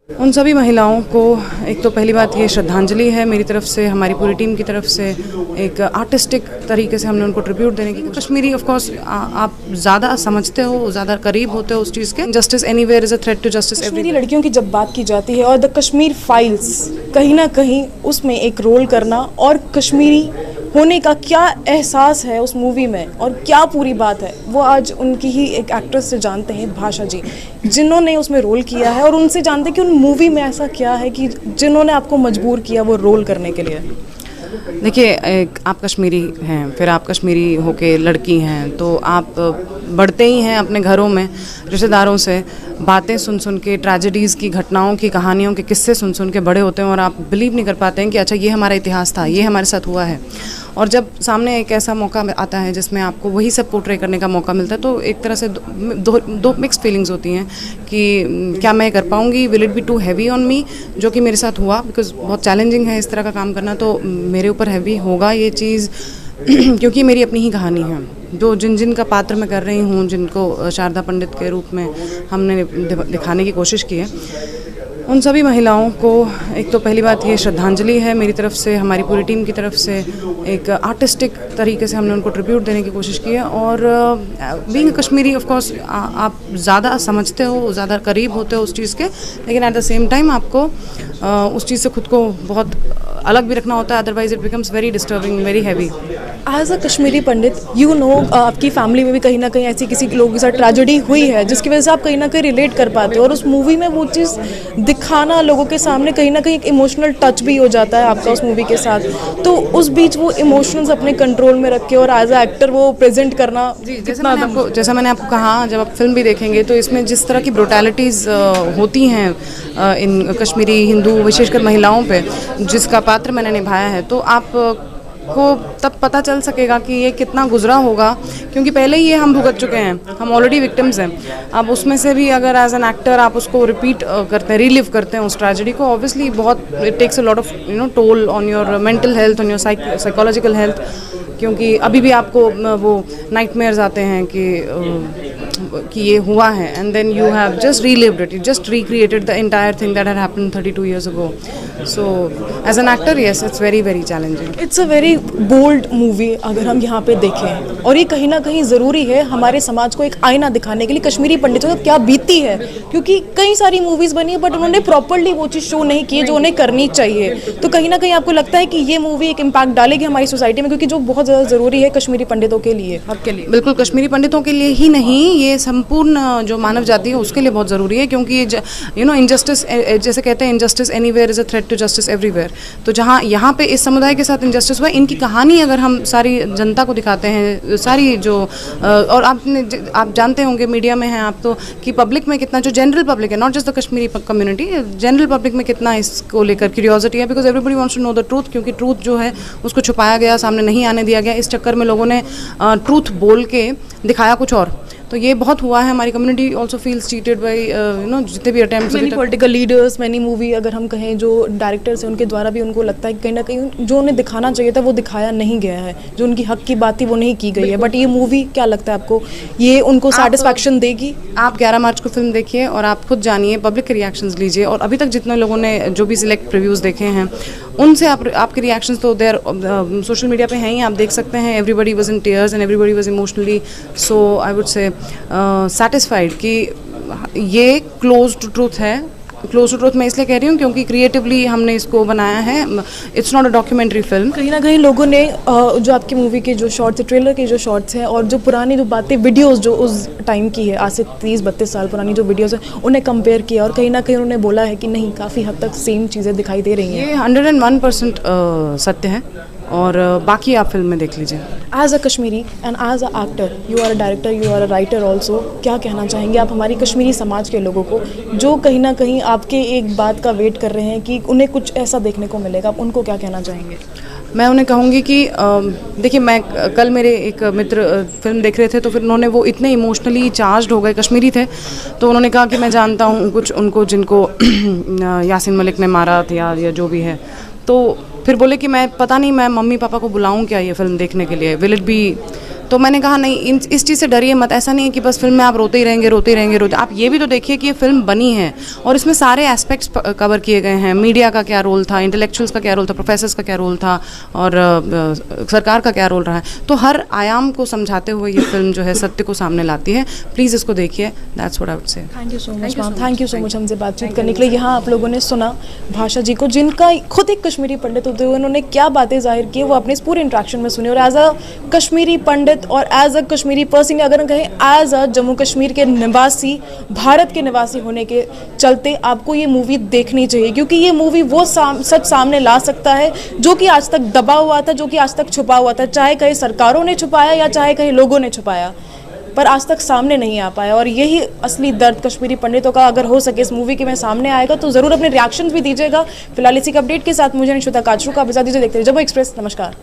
उन सभी महिलाओं को एक तो पहली बात ये श्रद्धांजलि है मेरी तरफ से, हमारी पूरी टीम की तरफ से। एक आर्टिस्टिक तरीके से हमने उनको ट्रिब्यूट देने की। कश्मीरी ऑफ कोर्स आप ज़्यादा समझते हो, ज़्यादा करीब होते हो उस चीज़ के। Justice anywhere is a threat to justice Kashmiri लड़कियों की जब बात की जाती है और द कश्मीर फाइल्स, कहीं ना कहीं उसमें एक रोल करना और कश्मीरी होने का क्या एहसास है उस मूवी में और क्या पूरी बात है, वो आज उनकी ही एक एक्ट्रेस से जानते हैं, भाषा जी, जिन्होंने उसमें रोल किया है। और उनसे जानते हैं कि उन मूवी में ऐसा क्या है कि जिन्होंने आपको मजबूर किया वो रोल करने के लिए। देखिए, आप कश्मीरी हैं, फिर आप कश्मीरी होके लड़की हैं, तो आप बढ़ते ही हैं अपने घरों में रिश्तेदारों से बातें सुन सुन के, ट्रेजेडीज़ की, घटनाओं की, कहानियों के किस्से सुन सुन के बड़े होते हैं और आप बिलीव नहीं कर पाते हैं कि अच्छा ये हमारा इतिहास था, ये हमारे साथ हुआ है। और जब सामने एक ऐसा मौका आता है जिसमें आपको वही सब पोर्ट्रे करने का मौका मिलता है, तो एक तरह से दो मिक्स फीलिंग्स होती हैं कि क्या मैं कर पाऊँगी, will it be too heavy on me, जो कि मेरे साथ हुआ, बिकॉज बहुत चैलेंजिंग है इस तरह का काम करना, तो मेरे ऊपर हैवी होगा ये चीज़ क्योंकि मेरी अपनी ही कहानी है। जो जिन का पात्र मैं कर रही हूँ, जिनको शारदा पंडित के रूप में हमने दिखाने की कोशिश की है, उन सभी महिलाओं को एक तो पहली बात ये श्रद्धांजलि है मेरी तरफ से, हमारी पूरी टीम की तरफ से। एक आर्टिस्टिक तरीके से हमने उनको ट्रिब्यूट देने की कोशिश की है। और बीइंग कश्मीरी ऑफ कोर्स आप ज़्यादा समझते हो, ज़्यादा करीब होते हो उस चीज़ के, लेकिन एट द सेम टाइम आपको उस चीज़ से खुद को बहुत अलग भी रखना होता है, otherwise it becomes very disturbing, very heavy. As a Kashmiri Pandit, you know, आपकी फैमिली में भी कहीं ना कहीं ऐसी किसी लोगों के साथ ट्रेजेडी हुई है जिसकी वजह से आप कहीं ना कहीं रिलेट कर पाते हो, और उस मूवी में वो चीज़ दिखाना लोगों के सामने कहीं ना कहीं एक इमोशनल टच भी हो जाता है आपका उस मूवी के साथ। तो उस बीच वो इमोशंस अपने कंट्रोल में रख के और एज अ एक्टर वो प्रेजेंट करना, जी, जैसा मैंने आपको कहा, जब आप फिल्म भी देखेंगे तो इसमें जिस तरह की ब्रुटैलिटीज़ होती हैं इन कश्मीरी हिंदू विशेषकर महिलाओं पे, जिसका पात्र मैंने निभाया है, तो आप को तब पता चल सकेगा कि ये कितना गुजरा होगा, क्योंकि पहले ही ये हम भुगत चुके हैं, हम ऑलरेडी विक्टिम्स हैं। अब उसमें से भी अगर एज एन एक्टर आप उसको रिपीट करते हैं, रिलिव करते हैं उस ट्रेजेडी को, ऑब्वियसली बहुत it takes a lot of toll on your mental health, on your psychological health, क्योंकि अभी भी आपको वो नाइटमेयर्स आते हैं कि ये हुआ है, and then you have just relived it, you just recreated the entire thing that had happened 32 years ago. So as an actor, yes, it's very very challenging. It's a very bold movie अगर हम यहाँ पे देखें, और ये कहीं ना कहीं ज़रूरी है हमारे समाज को एक आईना दिखाने के लिए कश्मीरी पंडितों को क्या बीती है, क्योंकि कई सारी मूवीज़ बनी है बट उन्होंने प्रॉपरली वो चीज़ शो नहीं की है जो उन्हें करनी चाहिए। तो कहीं ना कहीं आपको लगता है कि ये मूवी एक इम्पैक्ट डालेगी हमारी सोसाइटी में, क्योंकि जो बहुत ज़्यादा ज़रूरी है कश्मीरी पंडितों के लिए, आपके लिए। बिल्कुल, कश्मीरी पंडितों के लिए ही नहीं, ये संपूर्ण जो मानव जाति है उसके लिए बहुत ज़रूरी है, क्योंकि इनजस्टिस, जैसे कहते हैं injustice anywhere is a threat to justice everywhere. तो जहाँ यहाँ पे इस समुदाय के साथ इनजस्टिस हुआ, इनकी कहानी अगर हम सारी जनता को दिखाते हैं, सारी जो और आप जानते होंगे, मीडिया में हैं आप तो, कि पब्लिक में कितना, जो जनरल पब्लिक है, not just the Kashmiri community, general public में कितना इसको लेकर क्यूरियोसिटी है, because everybody wants to know the truth, क्योंकि ट्रूथ जो है उसको छुपाया गया, सामने नहीं आने दिया गया। इस चक्कर में लोगों ने ट्रूथ बोल के दिखाया कुछ और, तो ये बहुत हुआ है। हमारी community also feels cheated by जितने भी attempts, many political leaders, many movie अगर हम कहें जो डायरेक्टर्स हैं उनके द्वारा भी उनको लगता है कि कहीं ना कहीं जो उन्हें दिखाना चाहिए था वो दिखाया नहीं गया है, जो उनकी हक की बात थी वो नहीं की गई है। बट ये मूवी क्या लगता है आपको, ये उनको सेटिस्फैक्शन देगी? आप 11 मार्च को फिल्म देखिए और आप खुद जानिए, पब्लिक के रिएक्शंस लीजिए, और अभी तक जितने लोगों ने जो भी सिलेक्ट प्रीव्यूज़ देखे हैं उनसे आपके रिएक्शंस तो देयर सोशल मीडिया पे हैं ही, आप देख सकते हैं। Everybody was in tears and everybody was emotionally so I would say satisfied कि ये क्लोज टू ट्रूथ है। क्लोज टू ट्रूथ मैं इसलिए कह रही हूँ क्योंकि क्रिएटिवली हमने इसको बनाया है, it's not a documentary film. कहीं ना कहीं लोगों ने जो आपकी मूवी के जो शॉर्ट्स है, ट्रेलर के जो शॉर्ट्स हैं और जो पुरानी जो बातें, वीडियोस जो उस टाइम की है, आज से 30-32 साल पुरानी जो वीडियोस हैं, उन्हें कंपेयर किया और कहीं ना कहीं उन्होंने बोला है कि नहीं, काफ़ी हद तक सेम चीज़ें दिखाई दे रही हैं। ये 101% सत्य है, और बाकी आप फिल्म में देख लीजिए। As a Kashmiri and as a actor, you are a director, you are a writer also, क्या कहना चाहेंगे आप हमारी कश्मीरी समाज के लोगों को जो कहीं ना कहीं आपके एक बात का वेट कर रहे हैं कि उन्हें कुछ ऐसा देखने को मिलेगा, आप उनको क्या कहना चाहेंगे? मैं उन्हें कहूँगी कि देखिए, मैं कल मेरे एक मित्र फिल्म देख रहे थे, तो फिर उन्होंने वो इतने इमोशनली चार्ज्ड हो गए, कश्मीरी थे, तो उन्होंने कहा कि मैं जानता हूँ कुछ उनको जिनको यासीन मलिक ने मारा था या जो भी है, तो फिर बोले कि मैं पता नहीं, मैं मम्मी पापा को बुलाऊं क्या ये फिल्म देखने के लिए, विल इट बी तो मैंने कहा नहीं, इस चीज़ से डरिए मत, ऐसा नहीं है कि बस फिल्म में आप रोते ही रहेंगे। आप ये भी तो देखिए कि ये फिल्म बनी है और इसमें सारे एस्पेक्ट्स कवर किए गए हैं। मीडिया का क्या रोल था, इंटेलेक्चुअल्स का क्या रोल था, प्रोफेसर्स का क्या रोल था और सरकार का क्या रोल रहा है। तो हर आयाम को समझाते हुए ये फिल्म जो है सत्य को सामने लाती है। प्लीज़ इसको देखिए, that's what I would say. Thank you so much ma'am, thank you so much हमसे बातचीत करने के लिए। यहाँ आप लोगों ने सुना भाषा जी को, जिनका खुद एक कश्मीरी पंडित होते हुए उन्होंने क्या बातें जाहिर की वो अपने इस पूरे इंट्रैक्शन में सुनी। और एज अ कश्मीरी पंडित और एज अ कश्मीरी पर्सन, अगर हम कहें एज अ जम्मू कश्मीर के निवासी, भारत के निवासी होने के चलते आपको ये मूवी देखनी चाहिए, क्योंकि ये मूवी वो सच सामने ला सकता है जो कि आज तक दबा हुआ था, जो कि आज तक छुपा हुआ था, चाहे कहीं सरकारों ने छुपाया या चाहे कहीं लोगों ने छुपाया, पर आज तक सामने नहीं आ पाया। और यही असली दर्द कश्मीरी पंडितों का अगर हो सके इस मूवी के में सामने आएगा तो ज़रूर अपने रिएक्शंस भी दीजिएगा। फिलहाल इसी के अपडेट के साथ मुझे निशुता काचरू का बजा दीजिए। देखते रहिए जम्मू एक्सप्रेस। नमस्कार।